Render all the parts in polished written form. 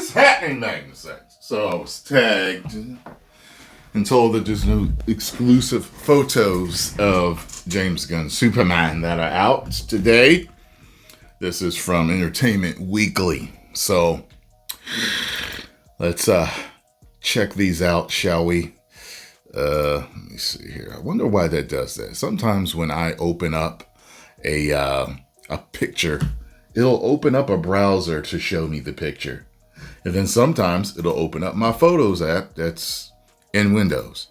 is happening, Magnus? So I was tagged and told that there's no exclusive photos of James Gunn Superman that are out today. This is from Entertainment Weekly. So let's check these out, shall we? Let me see here. I wonder why that does that. Sometimes when I open up a picture, it'll open up a browser to show me the picture. And then sometimes it'll open up my Photos app that's in Windows.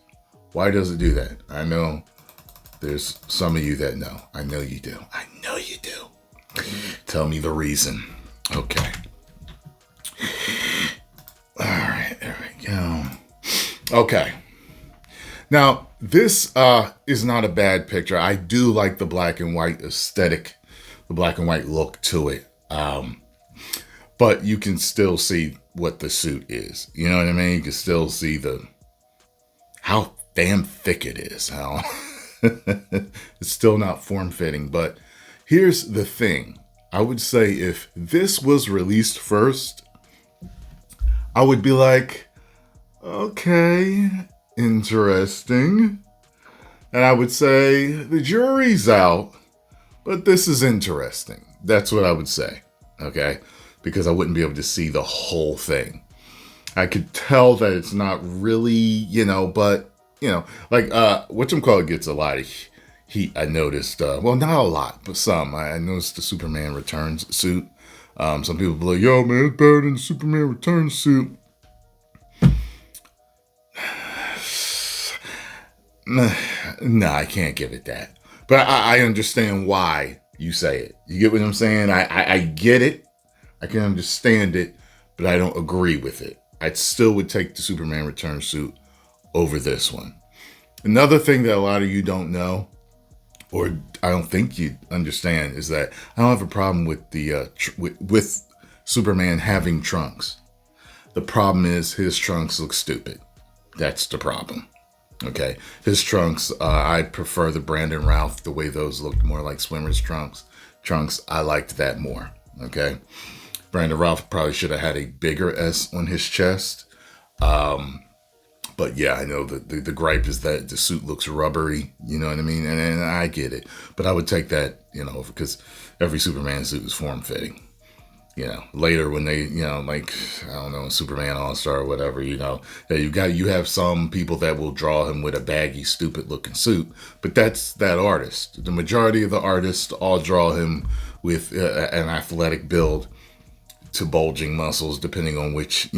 Why does it do that? I know there's some of you that know. I know you do. I know you do. Tell me the reason. Okay. All right, there we go. Okay. Now, this is not a bad picture. I do like the black and white aesthetic, the black and white look to it. But you can still see what the suit is. You know what I mean? You can still see how damn thick it is. How it's still not form-fitting. But here's the thing. I would say if this was released first, I would be like, okay, interesting. And I would say the jury's out, but this is interesting. That's what I would say. Okay? Because I wouldn't be able to see the whole thing. I could tell that it's not really, but, like, whatchamacallit gets a lot of heat, I noticed. Well, not a lot, but some. I noticed the Superman Returns suit. Some people be like, yo, man, it's better than the Superman Returns suit. No, I can't give it that. But I understand why you say it. You get what I'm saying? I get it. I can understand it, but I don't agree with it. I still would take the Superman Returns suit over this one. Another thing that a lot of you don't know, or I don't think you understand, is that I don't have a problem with the with Superman having trunks. The problem is his trunks look stupid. That's the problem. Okay, his trunks. I prefer the Brandon Routh, the way those looked more like swimmers' trunks. I liked that more. Okay. Brandon Routh probably should have had a bigger S on his chest. But yeah, I know the gripe is that the suit looks rubbery. You know what I mean? And I get it. But I would take that, because every Superman suit is form-fitting. Later when they, like, I don't know, Superman All-Star or whatever, you have some people that will draw him with a baggy, stupid-looking suit. But that's that artist. The majority of the artists all draw him with an athletic build to bulging muscles, depending on which,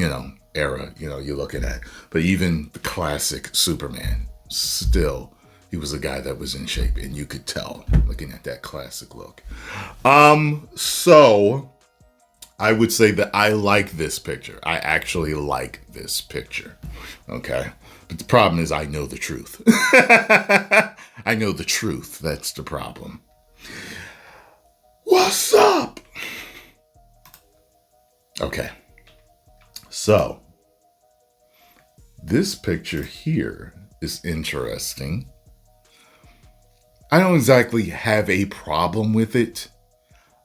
era, you're looking at. But even the classic Superman, still, he was a guy that was in shape, and you could tell looking at that classic look. So I would say that I like this picture. I actually like this picture. Okay. But the problem is I know the truth. I know the truth. That's the problem. What's up? Okay, so this picture here is interesting. I don't exactly have a problem with it.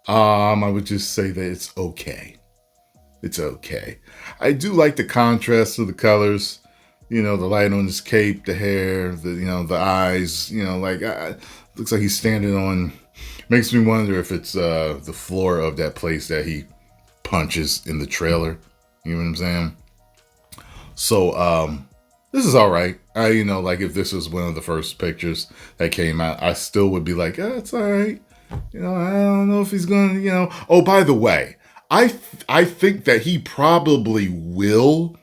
I would just say that it's okay. It's okay. I do like the contrast of the colors. The light on his cape, the hair, the eyes. Looks like he's standing on. Makes me wonder if it's the floor of that place that he punches in the trailer. You know what I'm saying? So this is all right. Like if this was one of the first pictures that came out, I still would be like, it's all right. I don't know if he's gonna, Oh, by the way, I think that he probably will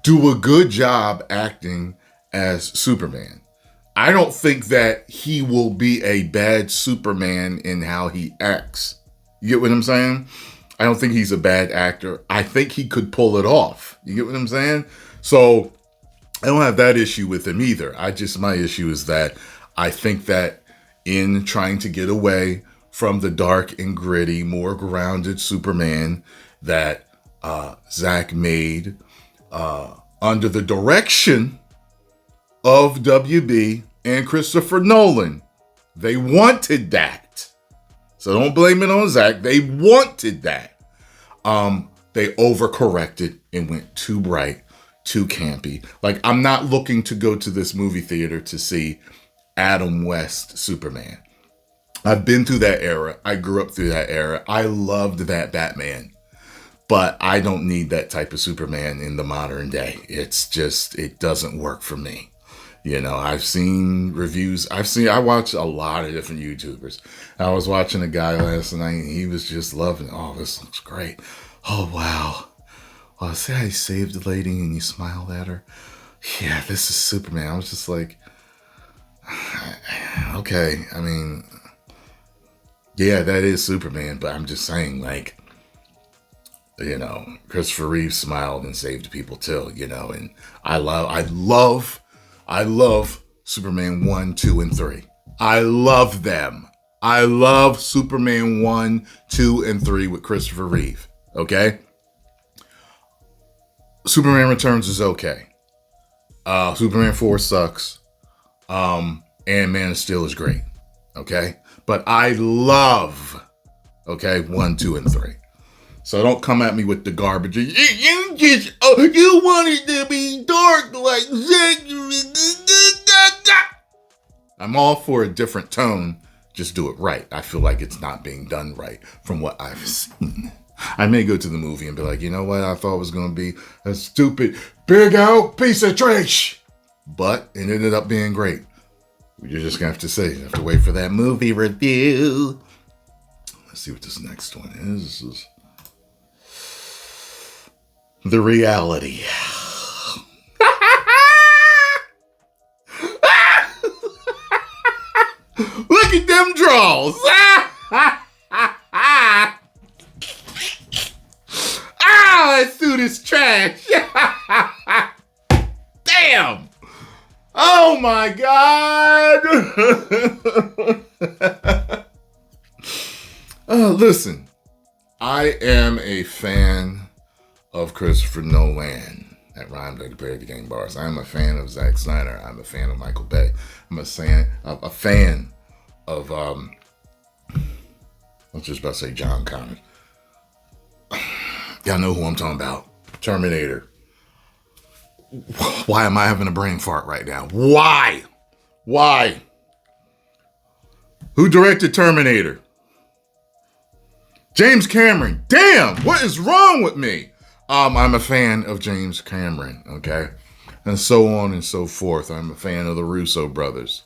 do a good job acting as Superman. I don't think that he will be a bad Superman in how he acts. You get what I'm saying? I don't think he's a bad actor. I think he could pull it off. You get what I'm saying? So I don't have that issue with him either. My issue is that I think that in trying to get away from the dark and gritty, more grounded Superman that Zack made under the direction of WB and Christopher Nolan. They wanted that. So don't blame it on Zack. They wanted that. They overcorrected and went too bright, too campy. Like, I'm not looking to go to this movie theater to see Adam West Superman. I've been through that era. I grew up through that era. I loved that Batman. But I don't need that type of Superman in the modern day. It's just, it doesn't work for me. You know, I've seen reviews. I watch a lot of different YouTubers. I was watching a guy last night and he was just loving, oh, this looks great. Oh, wow. Well, see how he saved the lady and he smiled at her? Yeah, this is Superman. I was just like, okay, I mean, yeah, that is Superman, but I'm just saying, like, you know, Christopher Reeve smiled and saved people too, you know, and I love Superman 1, 2, and 3. I love them. I love Superman 1, 2, and 3 with Christopher Reeve, okay? Superman Returns is okay. Superman 4 sucks. And Man of Steel is great, okay? But I love, okay, 1, 2, and 3. So don't come at me with the garbage. You want it to be dark like that. I'm all for a different tone. Just do it right. I feel like it's not being done right from what I've seen. I may go to the movie and be like, you know what? I thought it was going to be a stupid, big old piece of trash. But it ended up being great. You're just going to have to say, you have to wait for that movie review. Let's see what this next one is. This is The Reality. Look at them draws. That suit is trash. Damn. Oh my God. Listen, I am a fan of Christopher Nolan. That rhymed like a pair of the gang bars. I'm a fan of Zack Snyder. I'm a fan of Michael Bay. I'm a fan of I was just about to say John Connor. Y'all know who I'm talking about. Terminator. Why am I having a brain fart right now? Why? Who directed Terminator? James Cameron. Damn, what is wrong with me? I'm a fan of James Cameron, okay? And so on and so forth. I'm a fan of the Russo brothers.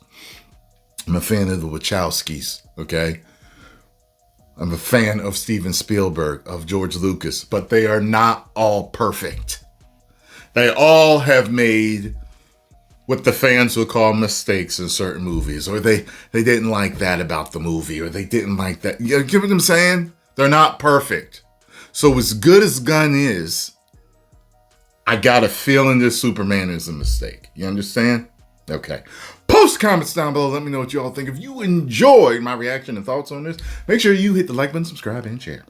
I'm a fan of the Wachowskis, okay? I'm a fan of Steven Spielberg, of George Lucas, but they are not all perfect. They all have made what the fans would call mistakes in certain movies, or they didn't like that about the movie, or they didn't like that. You get what I'm saying? They're not perfect. So as good as Gunn is, I got a feeling this Superman is a mistake. You understand? Okay. Post comments down below. Let me know what you all think. If you enjoyed my reaction and thoughts on this, make sure you hit the like button, subscribe, and share.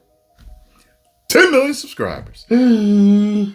10 million subscribers. Woo!